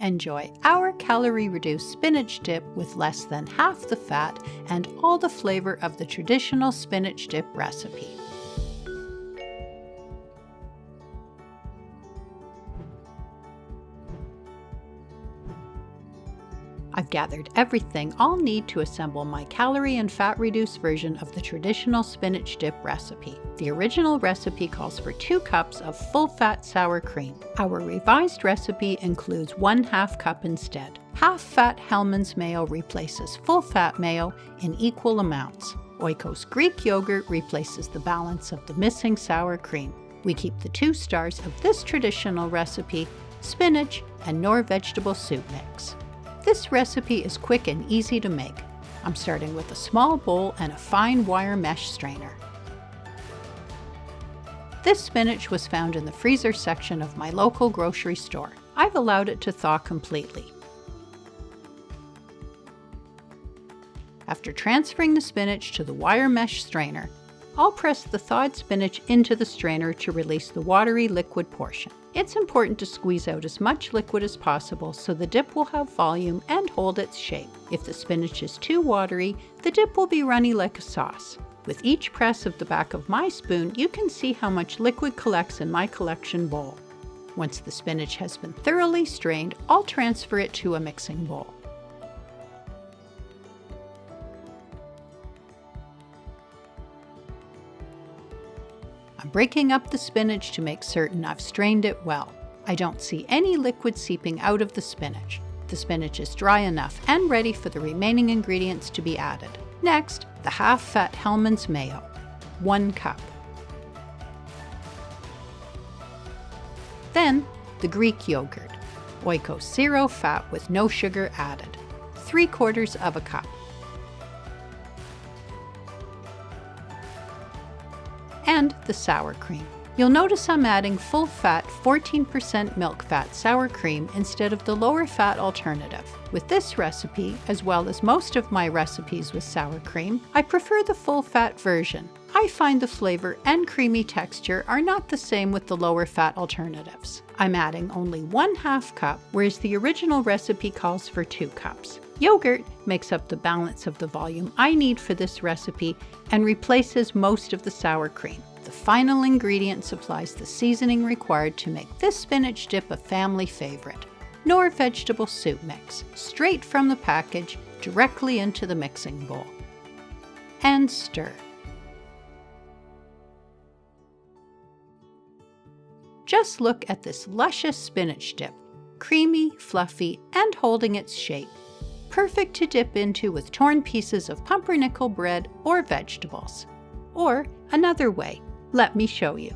Enjoy our calorie-reduced spinach dip with less than half the fat and all the flavor of the traditional spinach dip recipe. I've gathered everything I'll need to assemble my calorie and fat-reduced version of the traditional spinach dip recipe. The original recipe calls for 2 cups of full-fat sour cream. Our revised recipe includes 1/2 cup instead. Half-fat Hellmann's mayo replaces full-fat mayo in equal amounts. Oikos Greek yogurt replaces the balance of the missing sour cream. We keep the 2 stars of this traditional recipe, spinach and Knorr vegetable soup mix. This recipe is quick and easy to make. I'm starting with a small bowl and a fine wire mesh strainer. This spinach was found in the freezer section of my local grocery store. I've allowed it to thaw completely. After transferring the spinach to the wire mesh strainer, I'll press the thawed spinach into the strainer to release the watery liquid portion. It's important to squeeze out as much liquid as possible so the dip will have volume and hold its shape. If the spinach is too watery, the dip will be runny like a sauce. With each press of the back of my spoon, you can see how much liquid collects in my collection bowl. Once the spinach has been thoroughly strained, I'll transfer it to a mixing bowl. I'm breaking up the spinach to make certain I've strained it well. I don't see any liquid seeping out of the spinach. The spinach is dry enough and ready for the remaining ingredients to be added. Next, the half-fat Hellmann's mayo, 1 cup. Then, the Greek yogurt, Oikos zero fat with no sugar added, 3/4 of a cup. And the sour cream. You'll notice I'm adding full-fat 14% milk fat sour cream instead of the lower-fat alternative. With this recipe, as well as most of my recipes with sour cream, I prefer the full-fat version. I find the flavor and creamy texture are not the same with the lower-fat alternatives. I'm adding only 1/2 cup, whereas the original recipe calls for 2 cups. Yogurt makes up the balance of the volume I need for this recipe and replaces most of the sour cream. The final ingredient supplies the seasoning required to make this spinach dip a family favorite. Knorr vegetable soup mix, straight from the package, directly into the mixing bowl. And stir. Just look at this luscious spinach dip, creamy, fluffy, and holding its shape. Perfect to dip into with torn pieces of pumpernickel bread or vegetables. Or another way, let me show you.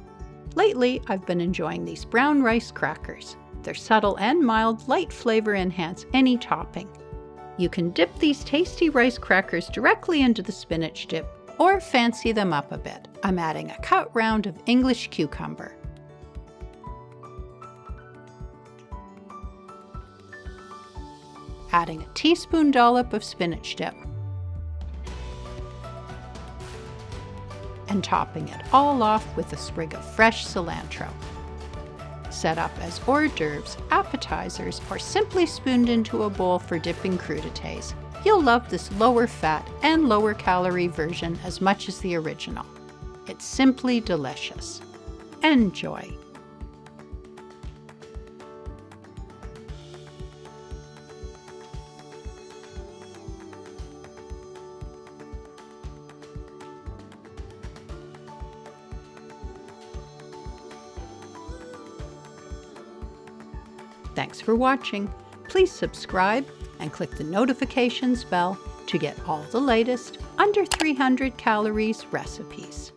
Lately, I've been enjoying these brown rice crackers. Their subtle and mild light flavor enhance any topping. You can dip these tasty rice crackers directly into the spinach dip or fancy them up a bit. I'm adding a cut round of English cucumber. Adding a teaspoon dollop of spinach dip. And topping it all off with a sprig of fresh cilantro. Set up as hors d'oeuvres, appetizers, or simply spooned into a bowl for dipping crudités. You'll love this lower fat and lower calorie version as much as the original. It's simply delicious. Enjoy! Thanks for watching. Please subscribe and click the notifications bell to get all the latest under 300 calories recipes.